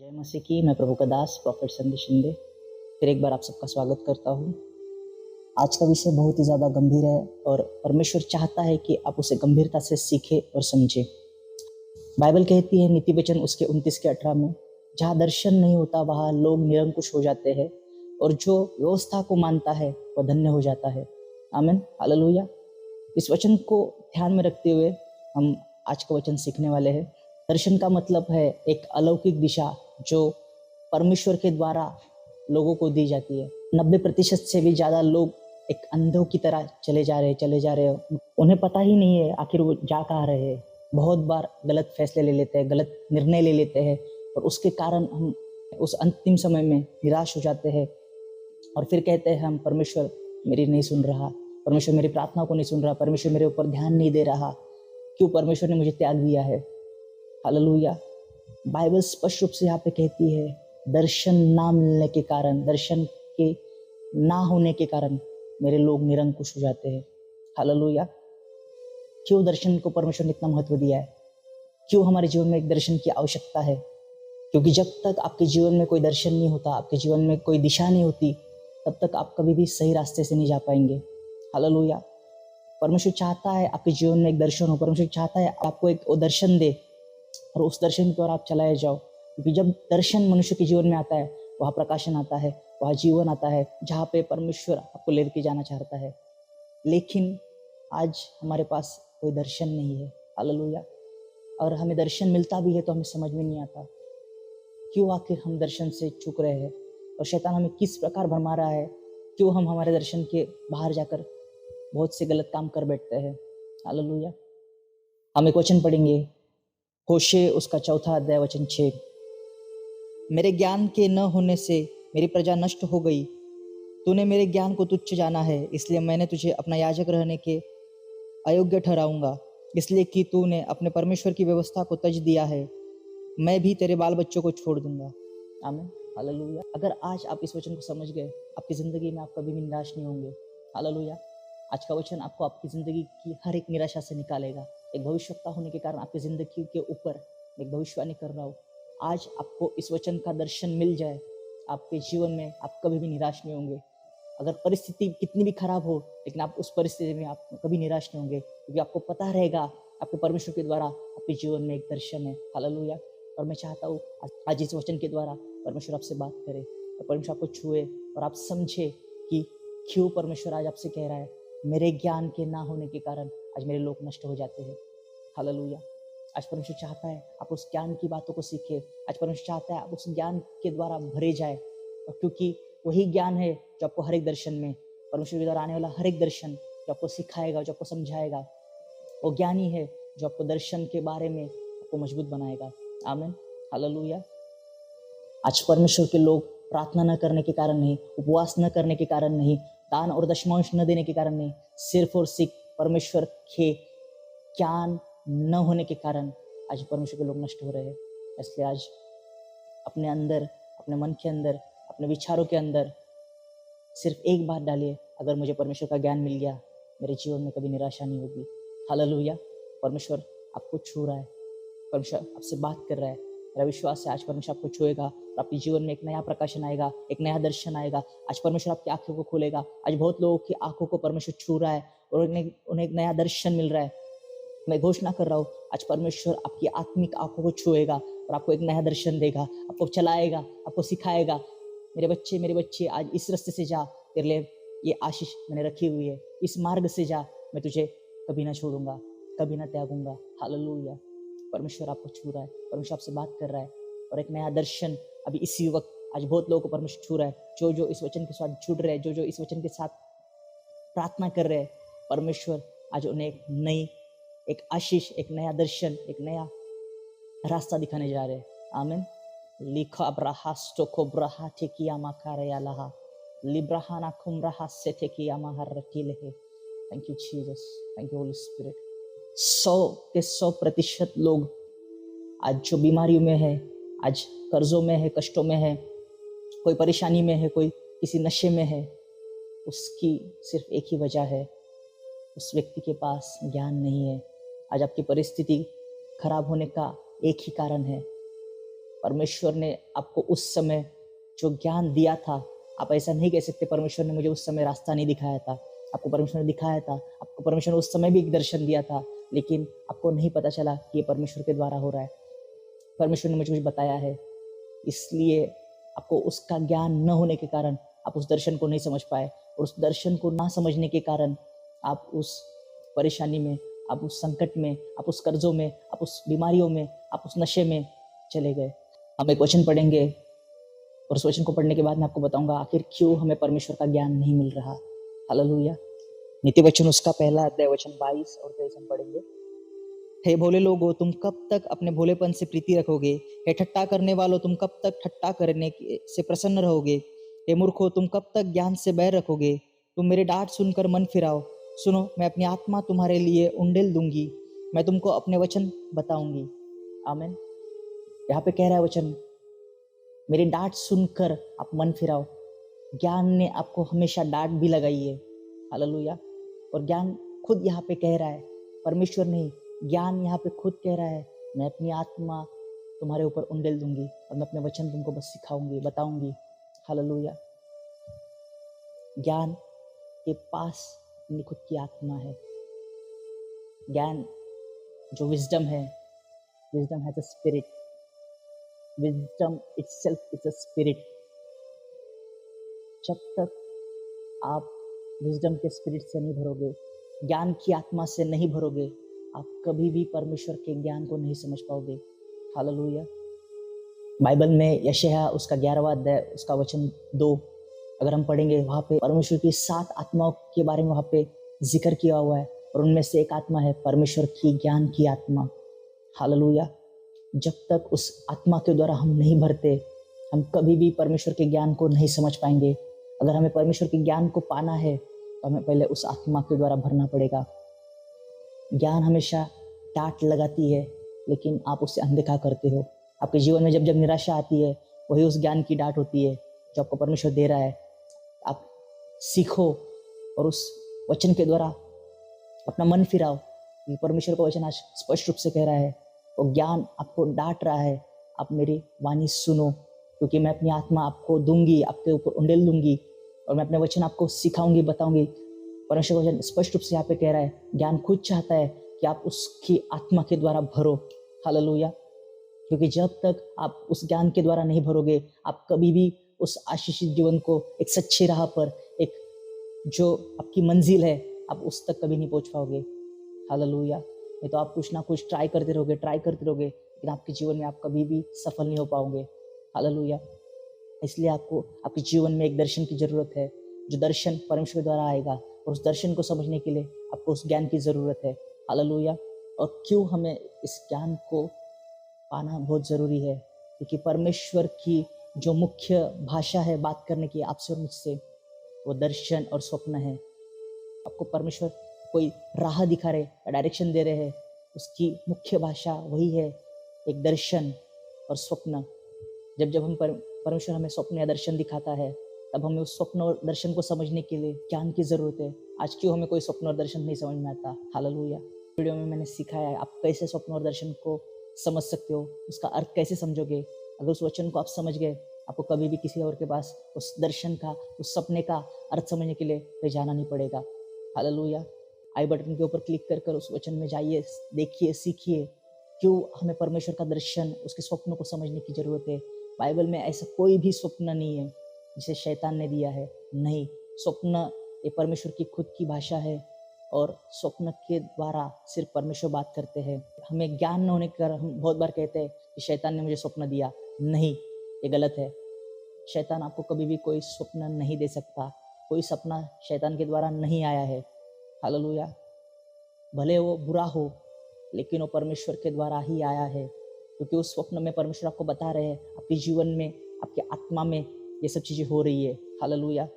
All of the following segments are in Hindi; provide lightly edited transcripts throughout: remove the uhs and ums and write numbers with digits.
जय मसीह की। मैं प्रभु का दास प्रॉफिट संदेश शिंदे फिर एक बार आप सबका स्वागत करता हूँ। आज का विषय बहुत ही ज़्यादा गंभीर है और परमेश्वर चाहता है कि आप उसे गंभीरता से सीखें और समझें। बाइबल कहती है नीति वचन उसके 29 के 18 में, जहाँ दर्शन नहीं होता वहाँ लोग निरंकुश हो जाते हैं और जो व्यवस्था को मानता है वह धन्य हो जाता है। आमीन, हालेलुया। इस वचन को ध्यान में रखते हुए हम आज का वचन सीखने वाले हैं। दर्शन का मतलब है एक अलौकिक दिशा जो परमेश्वर के द्वारा लोगों को दी जाती है। 90% से भी ज़्यादा लोग एक अंधों की तरह चले जा रहे हैं। उन्हें पता ही नहीं है आखिर वो जा कहाँ रहे हैं। बहुत बार गलत फैसले ले लेते हैं, गलत निर्णय ले लेते हैं और उसके कारण हम उस अंतिम समय में निराश हो जाते हैं और फिर कहते हैं हम, परमेश्वर मेरी नहीं सुन रहा, परमेश्वर मेरी प्रार्थना को नहीं सुन रहा, परमेश्वर मेरे ऊपर ध्यान नहीं दे रहा, क्यों परमेश्वर ने मुझे त्याग दिया है। हालेलुया। बाइबल स्पष्ट रूप से यहाँ पे कहती है दर्शन ना मिलने के कारण, दर्शन के ना होने के कारण मेरे लोग निरंकुश हो जाते हैं। हालेलुया। क्यों दर्शन को परमेश्वर ने इतना महत्व दिया है? क्यों हमारे जीवन में एक दर्शन की आवश्यकता है? क्योंकि जब तक आपके जीवन में कोई दर्शन नहीं होता, आपके जीवन में कोई दिशा नहीं होती, तब तक आप कभी भी सही रास्ते से नहीं जा पाएंगे। हालेलुया। परमेश्वर चाहता है आपके जीवन में एक दर्शन हो। परमेश्वर चाहता है आपको एक वो दर्शन दे और उस दर्शन की ओर आप चलाए जाओ, क्योंकि जब दर्शन मनुष्य के जीवन में आता है वहाँ प्रकाशन आता है, वहाँ जीवन आता है, जहाँ पे परमेश्वर आपको लेके जाना चाहता है। लेकिन आज हमारे पास कोई दर्शन नहीं है। हालेलुया। और हमें दर्शन मिलता भी है तो हमें समझ में नहीं आता क्यों आखिर हम दर्शन से चूक रहे हैं और शैतान हमें किस प्रकार भरमा रहा है, क्यों हम हमारे दर्शन के बाहर जाकर बहुत से गलत काम कर बैठते हैं। हालेलुया। हम एक वचन पढ़ेंगे, होशे उसका 4 अध्याय वचन 6। मेरे ज्ञान के न होने से मेरी प्रजा नष्ट हो गई। तूने मेरे ज्ञान को तुच्छ जाना है, इसलिए मैंने तुझे अपना याजक रहने के अयोग्य ठहराऊंगा, इसलिए कि तूने अपने परमेश्वर की व्यवस्था को तज दिया है। मैं भी तेरे बाल बच्चों को छोड़ दूंगा। आमीन, हालेलुया। अगर आज आप इस वचन को समझ गए, आपकी जिंदगी में आप कभी भी निराश नहीं होंगे। हालेलुया। आज का वचन आपको आपकी जिंदगी की हर एक निराशा से निकालेगा। एक भविष्यवक्ता होने के कारण आपकी जिंदगी के ऊपर एक भविष्यवाणी कर रहा हूँ। आज आपको इस वचन का दर्शन मिल जाए, आपके जीवन में आप कभी भी निराश नहीं होंगे। अगर परिस्थिति कितनी भी खराब हो, लेकिन आप उस परिस्थिति में आप कभी निराश नहीं होंगे, क्योंकि आपको पता रहेगा आपके परमेश्वर के द्वारा आपके जीवन में एक दर्शन है। हालेलुया। और मैं चाहता हूँ आज इस वचन के द्वारा परमेश्वर आपसे बात करे और परमेश्वर आपको छुए और आप समझे कि क्यों परमेश्वर आज आपसे कह रहा है, मेरे ज्ञान के ना होने के कारण आज मेरे लोग नष्ट हो जाते हैं। हालेलुया। आज परमेश्वर चाहता है आप उस ज्ञान की बातों को सीखे। आज परमेश्वर चाहता है आप उस ज्ञान के द्वारा भरे जाए, और क्योंकि वही ज्ञान है जो आपको हर एक दर्शन में, परमेश्वर के द्वारा आने वाला हर एक दर्शन जो आपको सिखाएगा, जो आपको समझाएगा, वो ज्ञान ही है जो आपको दर्शन के बारे में आपको मजबूत बनाएगा। आमीन, हालेलुया। आज परमेश्वर के लोग प्रार्थना न करने के कारण नहीं, उपवास न करने के कारण नहीं, दान और दशमांश न देने के कारण नहीं, सिर्फ और सिर्फ परमेश्वर के ज्ञान न होने के कारण आज परमेश्वर के लोग नष्ट हो रहे हैं। इसलिए आज अपने अंदर, अपने मन के अंदर, अपने विचारों के अंदर सिर्फ एक बात डालिए, अगर मुझे परमेश्वर का ज्ञान मिल गया, मेरे जीवन में कभी निराशा नहीं होगी। हालेलुया। परमेश्वर आपको छू रहा है, परमेश्वर आपसे बात कर रहा है। मेरा विश्वास है आज परमेश्वर आपको छुएगा और आपके जीवन में एक नया प्रकाशन आएगा, एक नया दर्शन आएगा। आज परमेश्वर आपकी आंखों को खोलेगा। आज बहुत लोगों की आंखों को परमेश्वर छू रहा है और उन्हें एक नया दर्शन मिल रहा है। मैं घोषणा कर रहा हूँ, आज परमेश्वर आपकी आत्मिक आंखों को छुएगा और आपको एक नया दर्शन देगा, आपको चलाएगा, आपको सिखाएगा। मेरे बच्चे आज इस रास्ते से जा, तेरे लिए ये आशीष मैंने रखी हुई है, इस मार्ग से जा, मैं तुझे कभी ना छोड़ूंगा, कभी ना त्यागूंगा। हालेलुया। परमेश्वर आपको छू रहा है, परमेश्वर आपसे बात कर रहा है और एक नया दर्शन अभी इसी वक्त आज बहुत लोगों को परमेश्वर छू रहा है। जो जो इस वचन के साथ जुड़ रहे हैं, जो जो इस वचन के साथ प्रार्थना कर रहे हैं, परमेश्वर आज उन्हें एक नई, एक आशीष, एक नया दर्शन, एक नया रास्ता दिखाने जा रहे हैं। आमीन। लिखा ब्राहास्तो को ब्राहा टेकिया माकारे अलाहा लिब्राहाना कुमराहा से टेकिया महारटीले है। Thank you Jesus, thank you Holi spirit. 100% लोग आज जो बीमारियों में है, आज कर्जों में है, कष्टों में है, कोई परेशानी में है, कोई किसी नशे में है, उसकी सिर्फ एक ही वजह है, उस व्यक्ति के पास ज्ञान नहीं है। आज आपकी परिस्थिति खराब होने का एक ही कारण है, परमेश्वर ने आपको उस समय जो ज्ञान दिया था, आप ऐसा नहीं कह सकते परमेश्वर ने मुझे उस समय रास्ता नहीं दिखाया था। आपको परमेश्वर ने दिखाया था, आपको परमेश्वर ने उस समय भी एक दर्शन दिया था, लेकिन आपको नहीं पता चला कि ये परमेश्वर के द्वारा हो रहा है। परमेश्वर ने मुझे कुछ बताया है, इसलिए आपको उसका ज्ञान न होने के कारण आप उस दर्शन को नहीं समझ पाए, और उस दर्शन को ना समझने के कारण आप उस परेशानी में, आप उस संकट में, आप उस कर्जों में, आप उस बीमारियों में, आप उस नशे में चले गए। हम एक वचन पढ़ेंगे और उस वचन को पढ़ने के बाद मैं आपको बताऊंगा आखिर क्यों हमें परमेश्वर का ज्ञान नहीं मिल रहा। हालेलुया। नीति वचन उसका पहला अध्याय वचन 22 और 23 हम पढ़ेंगे। हे भोले लोगो, तुम कब तक अपने भोलेपन से प्रीति रखोगे? हे ठट्टा करने वालों, तुम कब तक ठट्टा करने से प्रसन्न रहोगे? हे मूर्खो, तुम कब तक ज्ञान से बैर रखोगे? तुम मेरे डांट सुनकर मन फिराओ। सुनो, मैं अपनी आत्मा तुम्हारे लिए उंडेल दूंगी, मैं तुमको अपने वचन बताऊंगी। आमीन। यहाँ पे कह रहा है वचन, मेरी डांट सुनकर आप मन फिराओ। ज्ञान ने आपको हमेशा डांट भी लगाई है। हालेलुया। और ज्ञान खुद यहाँ पे कह रहा है, परमेश्वर नहीं, ज्ञान यहाँ पे खुद कह रहा है, मैं अपनी आत्मा तुम्हारे ऊपर उंडेल दूंगी और मैं अपने वचन तुमको बस सिखाऊंगी, बताऊंगी। हालेलुया। ज्ञान के पास अपनी खुद की आत्मा है। ज्ञान जो विजडम है, wisdom has a spirit, wisdom itself is a spirit. जब तक आप विजडम के स्पिरिट से नहीं भरोगे, ज्ञान की आत्मा से नहीं भरोगे, आप कभी भी परमेश्वर के ज्ञान को नहीं समझ पाओगे। हालेलुया। बाइबल में यशायाह उसका 11वां अध्याय उसका वचन 2 अगर हम पढ़ेंगे, वहाँ पे परमेश्वर की 7 आत्माओं के बारे में वहाँ पे जिक्र किया हुआ है, और उनमें से एक आत्मा है परमेश्वर की ज्ञान की आत्मा। हालेलुया। जब तक उस आत्मा के द्वारा हम नहीं भरते, हम कभी भी परमेश्वर के ज्ञान को नहीं समझ पाएंगे। अगर हमें परमेश्वर के ज्ञान को पाना है तो हमें पहले उस आत्मा के द्वारा भरना पड़ेगा। ज्ञान हमेशा डांट लगाती है, लेकिन आप उससे अनदेखा करते हो। आपके जीवन में जब जब निराशा आती है, वही उस ज्ञान की डांट होती है जो आपको परमेश्वर दे रहा है। आप सीखो और उस वचन के द्वारा अपना मन फिराओ। परमेश्वर का वचन आज स्पष्ट रूप से कह रहा है, वो ज्ञान आपको डांट रहा है, आप मेरी वाणी सुनो, क्योंकि मैं अपनी आत्मा आपको दूंगी, आपके ऊपर उंडेल दूंगी, और मैं अपने वचन आपको सिखाऊंगी, बताऊंगी। परमेश्वर का वचन स्पष्ट रूप से यहाँ पे कह रहा है, ज्ञान खुद चाहता है कि आप उसकी आत्मा के द्वारा भरो। हालेलुया। क्योंकि जब तक आप उस ज्ञान के द्वारा नहीं भरोगे, आप कभी भी उस आशीषित जीवन को, एक सच्ची राह पर, एक जो आपकी मंजिल है, आप उस तक कभी नहीं पहुंच पाओगे। हालेलुया। नहीं तो आप कुछ ना कुछ ट्राई करते रहोगे, लेकिन आपके जीवन में आप कभी भी सफल नहीं हो पाओगे। हालेलुया। इसलिए आपको आपके जीवन में एक दर्शन की जरूरत है, जो दर्शन परमेश्वर के द्वारा आएगा, और उस दर्शन को समझने के लिए आपको उस ज्ञान की जरूरत है। हालेलुया। और क्यों हमें इस ज्ञान को पाना बहुत जरूरी है? क्योंकि परमेश्वर की जो मुख्य भाषा है बात करने की आपसे और मुझसे, वो दर्शन और स्वप्न है। आपको परमेश्वर कोई राह दिखा रहे, डायरेक्शन दे रहे हैं, उसकी मुख्य भाषा वही है, एक दर्शन और स्वप्न। जब जब हम परमेश्वर हमें स्वप्न या दर्शन दिखाता है, तब हमें उस स्वप्न और दर्शन को समझने के लिए ज्ञान की जरूरत है। आज क्यों हमें कोई स्वप्न और दर्शन नहीं समझ में आता? हालेलुया। वीडियो में मैंने सिखाया है आप कैसे स्वप्न और दर्शन को समझ सकते हो, उसका अर्थ कैसे समझोगे। अगर उस वचन को आप समझ गए, आपको कभी भी किसी और के पास उस दर्शन का, उस सपने का अर्थ समझने के लिए कहीं जाना नहीं पड़ेगा। हालेलुया। आई बटन के ऊपर क्लिक कर उस वचन में जाइए, देखिए, सीखिए क्यों हमें परमेश्वर का दर्शन, उसके स्वप्नों को समझने की जरूरत है। बाइबल में ऐसा कोई भी स्वप्न नहीं है जिसे शैतान ने दिया है। नहीं, स्वप्न ये परमेश्वर की खुद की भाषा है, और स्वप्न के द्वारा सिर्फ परमेश्वर बात करते हैं। हमें ज्ञान न होने के कारण हम बहुत बार कहते हैं कि शैतान ने मुझे स्वप्न दिया। नहीं, ये गलत है। शैतान आपको कभी भी कोई स्वप्न नहीं दे सकता, कोई सपना शैतान के द्वारा नहीं आया है। हालेलुया। भले वो बुरा हो, लेकिन वो परमेश्वर के द्वारा ही आया है, क्योंकि उस स्वप्न में परमेश्वर आपको बता रहे हैं आपके जीवन में, आपके आत्मा में ये सब चीज़ें हो रही है। हालेलुया।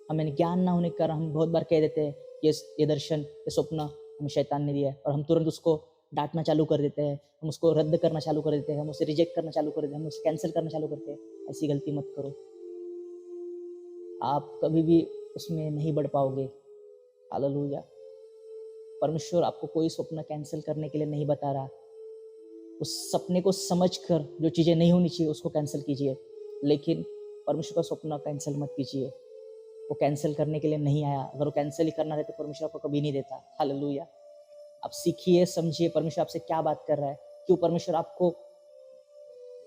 हमें ज्ञान ना होने के कारण हम बहुत बार कह देते हैं कि ये दर्शन, ये स्वप्न हमें शैतान ने दिया है, और हम तुरंत उसको डांटना चालू कर देते हैं, हम उसको रद्द करना चालू कर देते हैं, हम उसे रिजेक्ट करना चालू कर देते हैं, हम उसे कैंसिल करना चालू करते हैं। ऐसी गलती मत करो, आप कभी भी उसमें नहीं बढ़ पाओगे। हालेलुया। परमेश्वर आपको कोई स्वप्न कैंसिल करने के लिए नहीं बता रहा। उस सपने को समझकर जो चीज़ें नहीं होनी चाहिए उसको कैंसिल कीजिए, लेकिन परमेश्वर का सपना कैंसिल मत कीजिए। वो कैंसिल करने के लिए नहीं आया। अगर वो कैंसिल ही करना रहता तो परमेश्वर आपको कभी नहीं देता। हालेलुया। आप सीखिए, समझिए परमेश्वर आपसे क्या बात कर रहा है, क्यों परमेश्वर आपको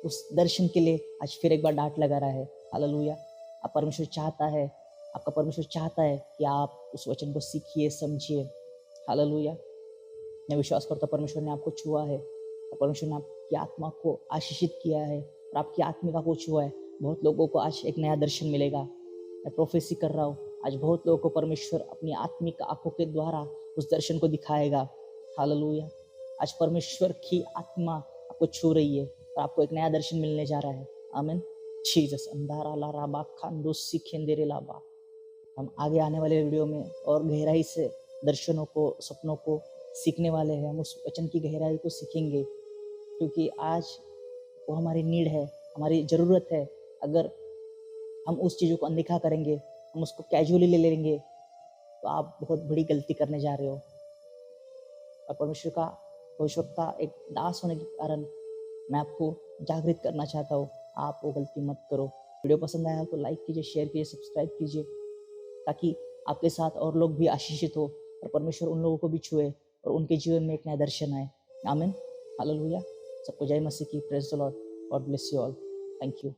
उस दर्शन के लिए आज फिर एक बार डांट लगा रहा है। हालेलुया। आप परमेश्वर चाहता है, आपका परमेश्वर चाहता है कि आप उस वचन को सीखिए, समझिए। हालेलुया। मैं विश्वास करता हूँ परमेश्वर ने आपको छुआ है और परमेश्वर ने आपकी आत्मा को आशीषित किया है और आपकी आत्मिका को छुआ है। बहुत लोगों को आज एक नया दर्शन मिलेगा। मैं प्रोफेसी कर रहा हूँ, आज बहुत लोगों को परमेश्वर अपनी आत्मिक आंखों के द्वारा उस दर्शन को दिखाएगा। हालेलुया। आज परमेश्वर की आत्मा आपको छू रही है और आपको एक नया दर्शन मिलने जा रहा है। आमीन। जीसस अंधारा ला राबा खांदो सीखेंदेरे लाबा। हम आगे आने वाले वीडियो में और गहराई से दर्शनों को, सपनों को सीखने वाले हैं। हम उस वचन की गहराई को सीखेंगे, क्योंकि आज वो हमारी नीड है, हमारी ज़रूरत है। अगर हम उस चीज़ों को अनदेखा करेंगे, हम उसको कैजुअली ले लेंगे, तो आप बहुत बड़ी गलती करने जा रहे हो। और परमेश्वर का भविष्यवक्ता एक दास होने के कारण मैं आपको जागृत करना चाहता हूँ, आप वो गलती मत करो। वीडियो पसंद आया तो लाइक कीजिए, शेयर कीजिए, सब्सक्राइब कीजिए, ताकि आपके साथ और लोग भी आशीषित हो और परमेश्वर उन लोगों को भी छुए और उनके जीवन में एक नया दर्शन आए। आमीन। हालेलुया। सबको जय मसीह की। Praise the Lord. God bless you all. Thank you.